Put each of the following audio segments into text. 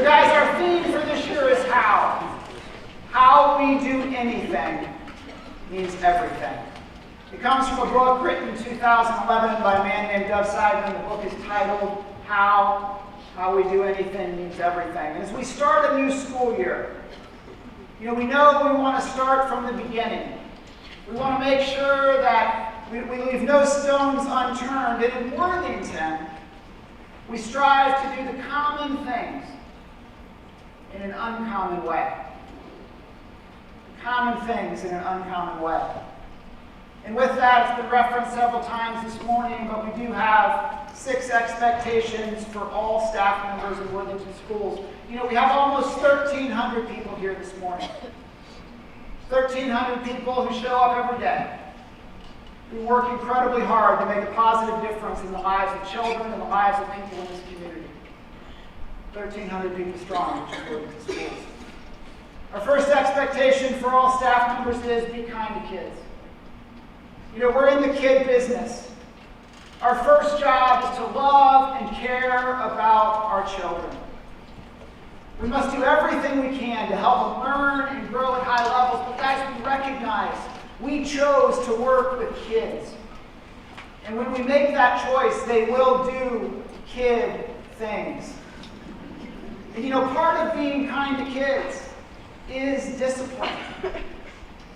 So guys, our theme for this year is how. How we do anything means everything. It comes from a book written in 2011 by a man named Dov Seidman. The book is titled How We Do Anything Means Everything. And as we start a new school year, we know we want to start from the beginning. We want to make sure that we leave no stones unturned. And in Worthington, we strive to do the common things in an uncommon way. Common things in an uncommon way. And with that, it's been referenced several times this morning, but we do have 6 expectations for all staff members in Worthington schools. We have almost 1,300 people here this morning. 1,300 people who show up every day. We work incredibly hard to make a positive difference in the lives of children and the lives of people in this community. 1,300 people strong, which is Worthington schools. Our first expectation for all staff members is be kind to kids. We're in the kid business. Our first job is to love and care about our children. We must do everything we can to help them learn and grow at high levels. But guys, we recognize we chose to work with kids. And when we make that choice, they will do kid things. And part of being kind to kids is discipline.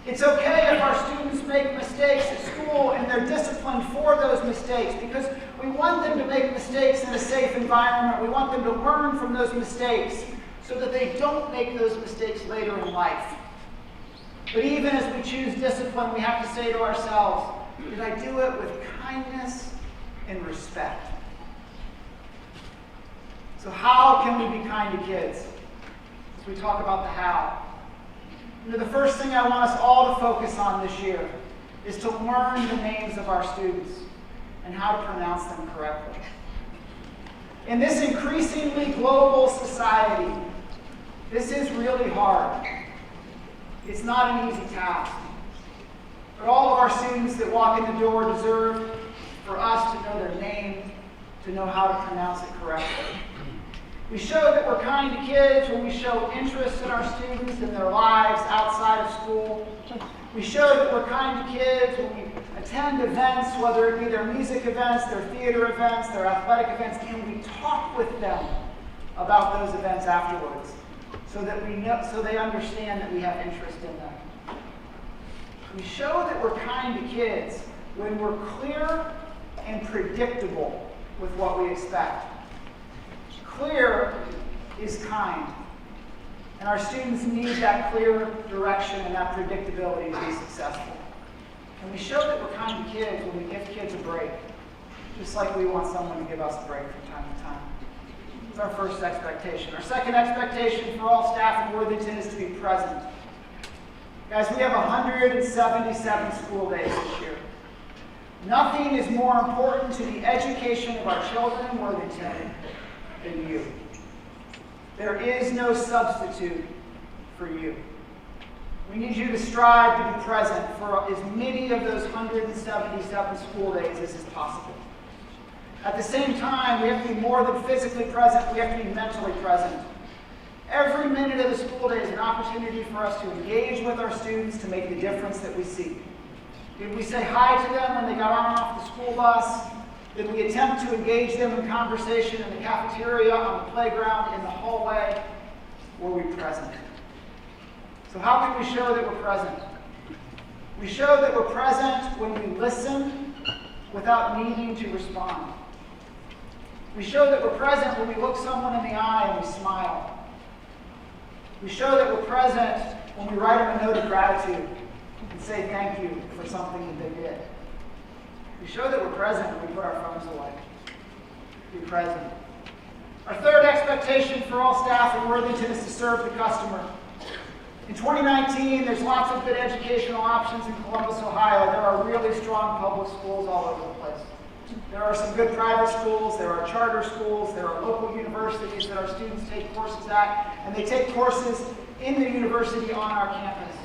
It's okay if our students make mistakes at school and they're disciplined for those mistakes, because we want them to make mistakes in a safe environment. We want them to learn from those mistakes so that they don't make those mistakes later in life. But even as we choose discipline, we have to say to ourselves, did I do it with kindness and respect? So how can we be kind to kids? As we talk about the how. The first thing I want us all to focus on this year is to learn the names of our students and how to pronounce them correctly. In this increasingly global society, this is really hard. It's not an easy task. But all of our students that walk in the door deserve for us to know their name, to know how to pronounce it correctly. We show that we're kind to kids when we show interest in our students and their lives outside of school. We show that we're kind to kids when we attend events, whether it be their music events, their theater events, their athletic events, and we talk with them about those events afterwards so they understand that we have interest in them. We show that we're kind to kids when we're clear and predictable with what we expect. Clear is kind. And our students need that clear direction and that predictability to be successful. And we show that we're kind to kids when we give kids a break, just like we want someone to give us a break from time to time. It's our first expectation. Our second expectation for all staff in Worthington is to be present. Guys, we have 177 school days this year. Nothing is more important to the education of our children in Worthington than you. There is no substitute for you. We need you to strive to be present for as many of those 177 school days as is possible. At the same time, we have to be more than physically present, we have to be mentally present. Every minute of the school day is an opportunity for us to engage with our students to make the difference that we seek. Did we say hi to them when they got on and off the school bus? Did we attempt to engage them in conversation in the cafeteria, on the playground, in the hallway? Were we present? So how can we show that we're present? We show that we're present when we listen without needing to respond. We show that we're present when we look someone in the eye and we smile. We show that we're present when we write them a note of gratitude and say thank you for something that they did. We show that we're present when we put our phones away. Be present. Our third expectation for all staff in Worthington is to serve the customer. In 2019, there's lots of good educational options in Columbus, Ohio. There are really strong public schools all over the place. There are some good private schools, there are charter schools, there are local universities that our students take courses at, and they take courses in the university on our campus.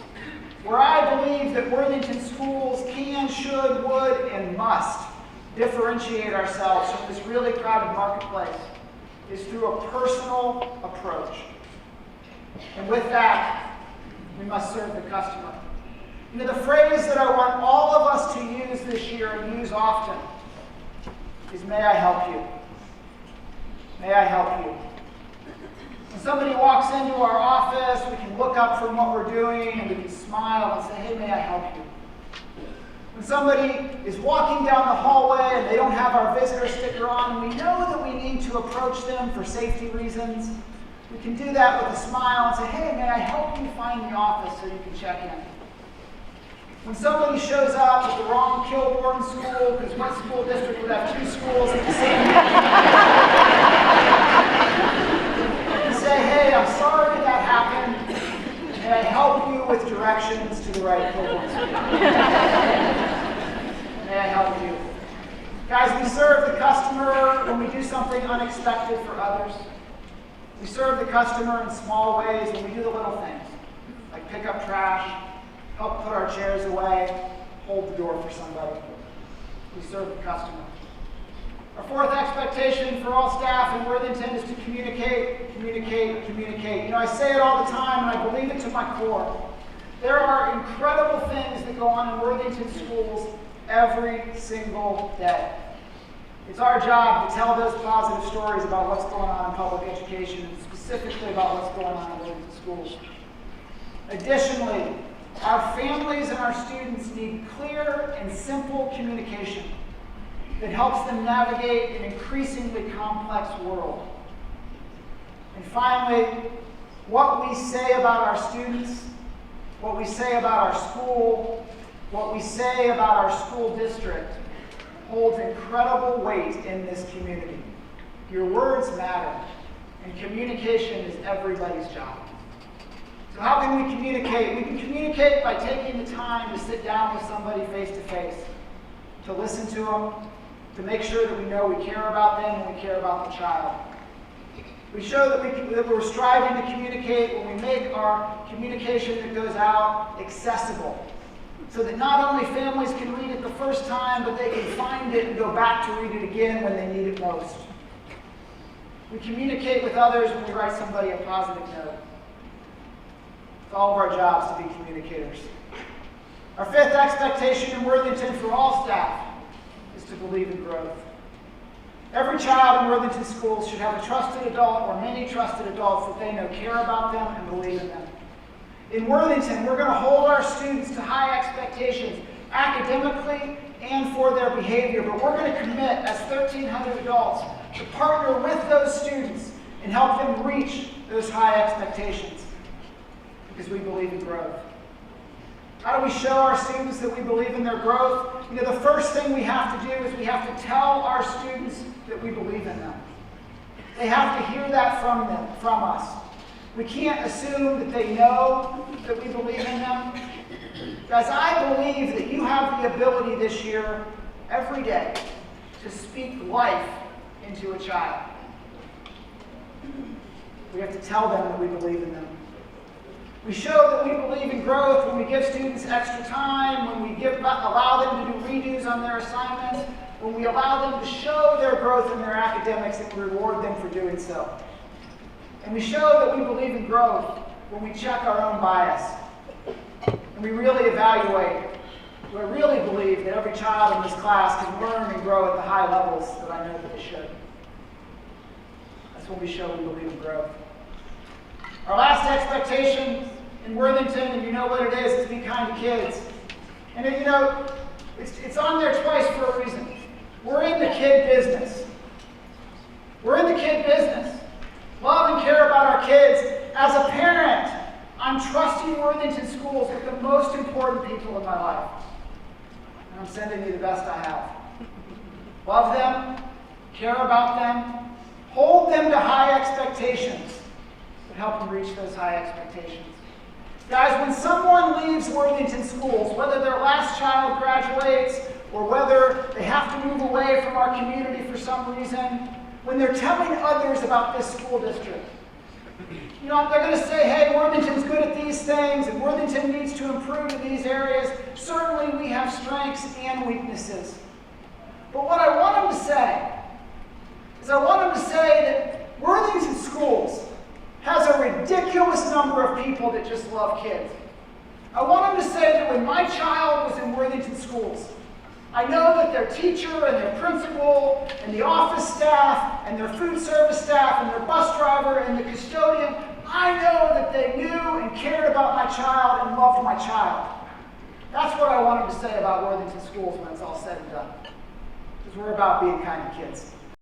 Where I believe that Worthington schools can, should, would, and must differentiate ourselves from this really crowded marketplace is through a personal approach approach. And with that, we must serve the customer. The phrase that I want all of us to use this year and use often is, may I help you? May I help you? When somebody walks into our office, we can look up from what we're doing and we can smile and say, hey, may I help you? When somebody is walking down the hallway and they don't have our visitor sticker on, and we know that we need to approach them for safety reasons, we can do that with a smile and say, hey, may I help you find the office so you can check in? When somebody shows up at the wrong Kilbourne school, because what school district would have 2 schools at the same time? You say, hey, I'm sorry that happened. May I help you with directions to the right Kilbourne school? May I help you? Guys, we serve the customer when we do something unexpected for others. We serve the customer in small ways when we do the little things, like pick up trash, help put our chairs away, hold the door for somebody. We serve the customer. Our 4th expectation for all staff in Worthington is to communicate, communicate, communicate. I say it all the time, and I believe it to my core. There are incredible things that go on in Worthington schools every single day. It's our job to tell those positive stories about what's going on in public education, and specifically about what's going on in Worthington schools. Additionally, our families and our students need clear and simple communication that helps them navigate an increasingly complex world. And finally, what we say about our students, what we say about our school, what we say about our school district holds incredible weight in this community. Your words matter, and communication is everybody's job. So how can we communicate? We can communicate by taking the time to sit down with somebody face to face, to listen to them, to make sure that we know we care about them and we care about the child. We show that we're striving to communicate when we make our communication that goes out accessible, so that not only families can read it the first time, but they can find it and go back to read it again when they need it most. We communicate with others when we write somebody a positive note. It's all of our jobs to be communicators. Our 5th expectation in Worthington for all staff is to believe in growth. Every child in Worthington schools should have a trusted adult or many trusted adults that they know care about them and believe in them. In Worthington, we're going to hold our students to high expectations, academically and for their behavior, but we're going to commit as 1,300 adults to partner with those students and help them reach those high expectations, because we believe in growth. How do we show our students that we believe in their growth? The first thing we have to do is we have to tell our students that we believe in them. They have to hear that from us. We can't assume that they know that we believe in them. Guys, I believe that you have the ability this year, every day, to speak life into a child. We have to tell them that we believe in them. We show that we believe in growth when we give students extra time, when we allow them to do redos on their assignments, when we allow them to show their growth in their academics and reward them for doing so. And we show that we believe in growth when we check our own bias. And we really evaluate, do I really believe that every child in this class can learn and grow at the high levels that I know that they should? That's when we show we believe in growth. Our last expectation in Worthington, and you know what it is to be kind to kids. And it's on there twice for a reason. We're in the kid business. We're in the kid business. Love and care about our kids. As a parent, I'm trusting Worthington schools with the most important people in my life. And I'm sending you the best I have. Love them, care about them, hold them to high expectations, but help them reach those high expectations. Guys, when someone leaves Worthington schools, whether their last child graduates or whether they have to move away from our community for some reason, when they're telling others about this school district, they're going to say, hey, Worthington's good at these things, and Worthington needs to improve in these areas. Certainly we have strengths and weaknesses. But what I want them to say is that Worthington schools number of people that just love kids. I want them to say that when my child was in Worthington schools, I know that their teacher and their principal and the office staff and their food service staff and their bus driver and the custodian, I know that they knew and cared about my child and loved my child. That's what I want them to say about Worthington schools when it's all said and done. Because we're about being kind to kids.